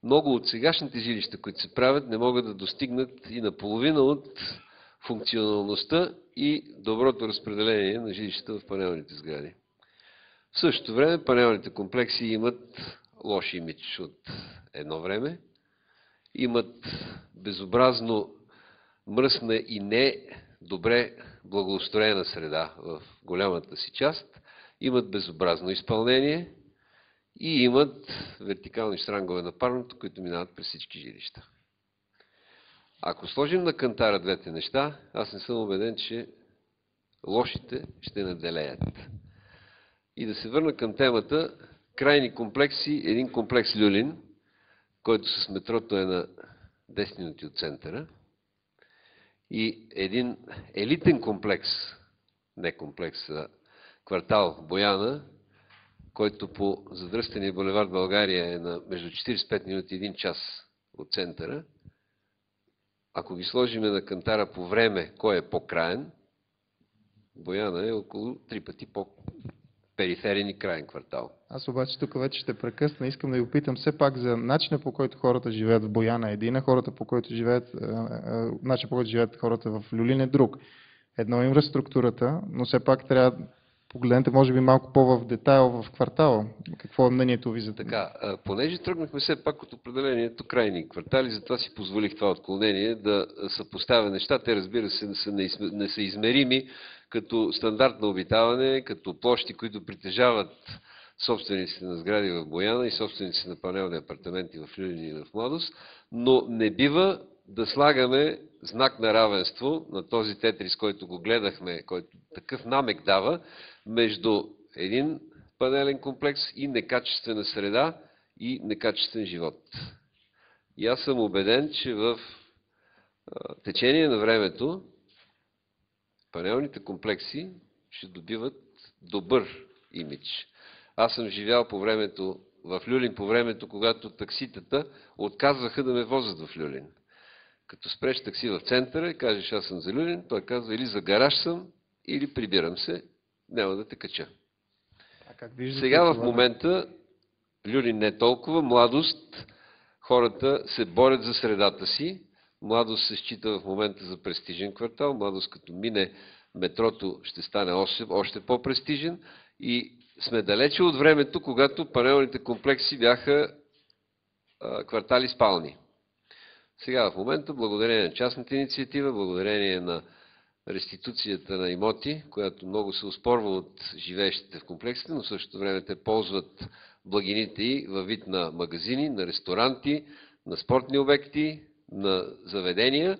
много от сегашните жилища, които се правят, не могат да достигнат и наполовина от функционалността и доброто разпределение на жилищата в панелните сгради. В същото време панелните комплекси имат лош имидж от едно време, имат безобразно мръсна и не добре благоустроена среда в голямата си част, имат безобразно изпълнение и имат вертикални щрангове на парното, които минават през всички жилища. Ако сложим на кантара двете неща, аз не съм убеден, че лошите ще наделеят. И да се върна към темата, крайни комплекси, един комплекс Люлин, който с метрото е на 10 минути от центъра, и един елитен комплекс, не комплекс, а квартал Бояна, който по задръстения булевард България е на между 45 минути и 1 час от центъра. Ако ги сложиме на кантара по време, кой е по-краен, Бояна е около 3 пъти по-периферен и краен квартал. Аз обаче тук вече ще прекъсна. Искам да ви опитам все пак за начина, по който хората живеят в Бояна едина, хората по който живеят, начин по който живеят хората в Люлин е друг. Едно е инфраструктурата, но все пак трябва да погледнете може би малко по-в детайл в квартала. Какво е мнението ви за така? Понеже тръгнахме все пак от определението крайни квартали, затова си позволих това отклонение да съпоставя неща. Те, разбира се, не са измерими като стандарт на обитаване, като площи, които притежават собствениците на сгради в Бояна и собствениците на панелни апартаменти в Люлин и в Младост, но не бива да слагаме знак на равенство на този тетрис, който го гледахме, който такъв намек дава, между един панелен комплекс и некачествена среда и некачествен живот. И аз съм убеден, че в течение на времето панелните комплекси ще добиват добър имидж. Аз съм живял по времето в Люлин, по времето, когато такситата отказваха да ме возят в Люлин. Като спреш такси в центъра и кажеш аз съм за Люлин, той казва или за гараж съм, или прибирам се, няма да те кача. Сега в момента Люлин не е толкова, Младост, хората се борят за средата си, Младост се счита в момента за престижен квартал, Младост като мине метрото ще стане още по-престижен и сме далече от времето, когато панелните комплекси бяха квартали спални. Сега в момента, благодарение на частната инициатива, благодарение на реституцията на имоти, която много се оспорва от живеещите в комплексите, но в същото време те ползват благините и във вид на магазини, на ресторанти, на спортни обекти, на заведения,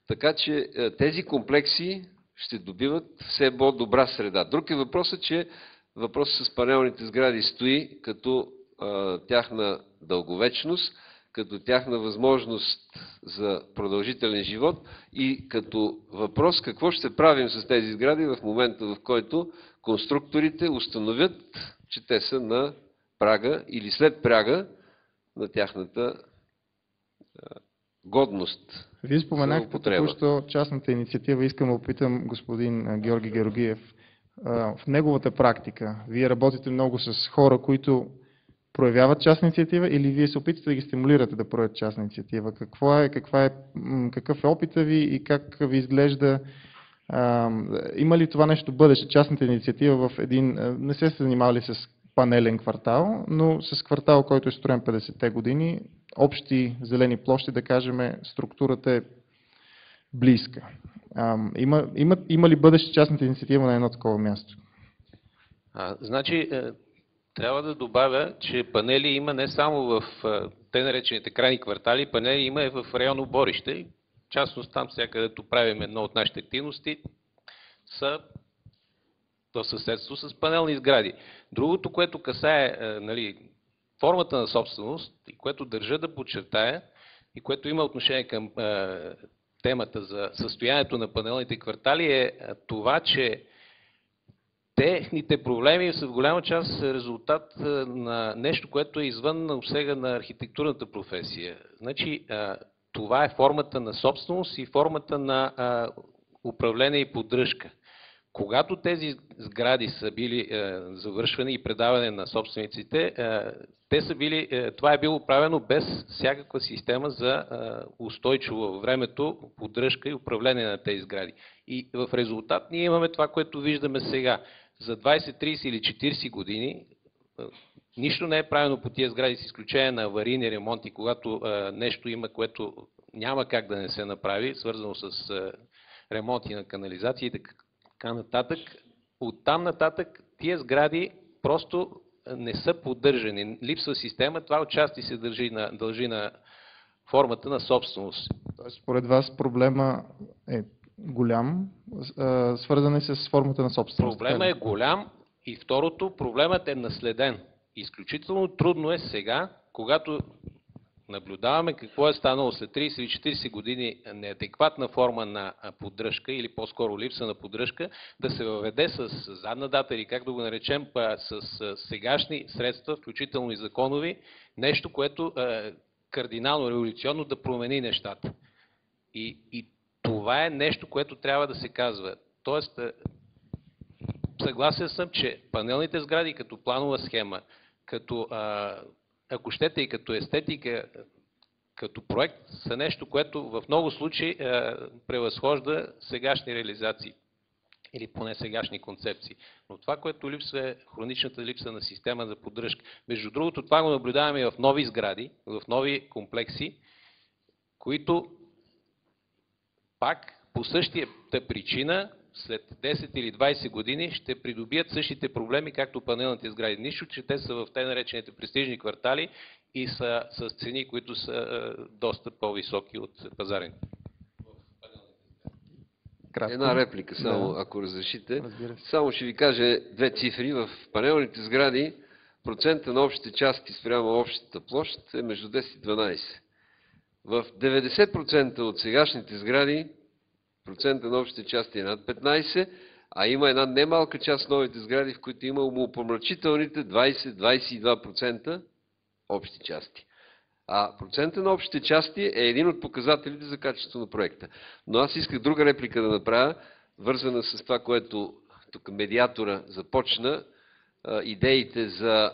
така че тези комплекси ще добиват все по-добра среда. Друг е въпросът, че въпросът с панелните сгради стои като тяхна дълговечност, като тяхна възможност за продължителен живот и като въпрос какво ще правим с тези сгради в момента, в който конструкторите установят, че те са на прага или след прага на тяхната годност. Вие споменахте току-що частната инициатива. Искам да опитам господин Георги Георгиев. В неговата практика, вие работите много с хора, които проявяват частна инициатива или вие се опитате да ги стимулирате да проявят частна инициатива? Какъв е опита ви и как ви изглежда? Има ли това нещо бъдеще, частната инициатива в един, не се занимавали с панелен квартал, но с квартал, който е строен 50-те години, общи зелени площи, да кажем, структурата е близка. Има ли бъдеще частната инициатива на едно такова място? Значи, трябва да добавя, че панели има не само в те наречените крайни квартали, панели има и в районно Борище. В частност там, сега където правим едно от нашите активности, са в съседство с панелни сгради. Другото, което касае формата на собственост и което държа да подчертая и което има отношение към темата за състоянието на панелните квартали е това, че техните проблеми са в голяма част резултат на нещо, което е извън обсега на архитектурната професия. Значи, това е формата на собственост и формата на управление и поддръжка. Когато тези сгради са били завършвани и предаване на собствениците, това е било правено без всякаква система за устойчиво във времето поддръжка и управление на тези сгради. И в резултат ние имаме това, което виждаме сега. За 20, 30 или 40 години нищо не е правено по тия сгради, с изключение на аварийни ремонти, когато нещо има, което няма как да не се направи, свързано с ремонти на канализации и така нататък. Оттам нататък тия сгради просто не са поддържани. Липсва система, това отчасти се дължи на формата на собственост. Според вас проблема е голям, свързан е с формата на собственост? Проблема е голям и второто, проблемът е наследен. Изключително трудно е сега, когато наблюдаваме какво е станало след 30 или 40 години неадекватна форма на поддръжка или по-скоро липса на поддръжка, да се въведе с задна дата или как да го наречем, с сегашни средства, включително и законови, нещо, което кардинално, революционно да промени нещата. И това е нещо, което трябва да се казва. Тоест, съгласен съм, че панелните сгради като планова схема, като ако щете и като естетика, като проект, са нещо, което в много случаи превъзхожда сегашни реализации или поне сегашни концепции. Но това, което липсва, е хроничната липса на система за поддръжка. Между другото, това го наблюдаваме и в нови сгради, в нови комплекси, които пак по същата причина след 10 или 20 години ще придобият същите проблеми, както панелните сгради. Нищо, че те са в те наречените престижни квартали и са с цени, които са доста по-високи от пазарните. Една реплика само, ако разрешите. Само ще ви кажа две цифри. В панелните сгради процента на общите части спрямо общата площ е между 10 и 12. В 90% от сегашните сгради процента на общите части е над 15, а има една немалка част в новите сгради, в които има умопомрачителните 20-22% общи части. А процента на общите части е един от показателите за качество на проекта. Но аз исках друга реплика да направя, вързана с това, което тук медиатора започна, идеите за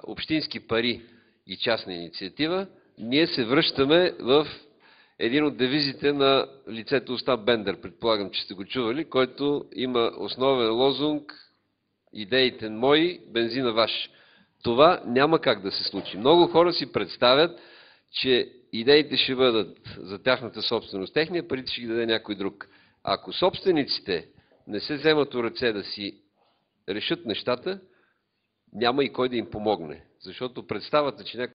общински пари и частна инициатива. Ние се връщаме в един от девизите на лицето Остап Бендер, предполагам, че сте го чували, който има основен лозунг "Идеите мои, бензина ваш". Това няма как да се случи. Много хора си представят, че идеите ще бъдат за тяхната собственост техния, парите ще ги даде някой друг. Ако собствениците не се вземат у ръце да си решат нещата, няма и кой да им помогне. Защото представата, че някой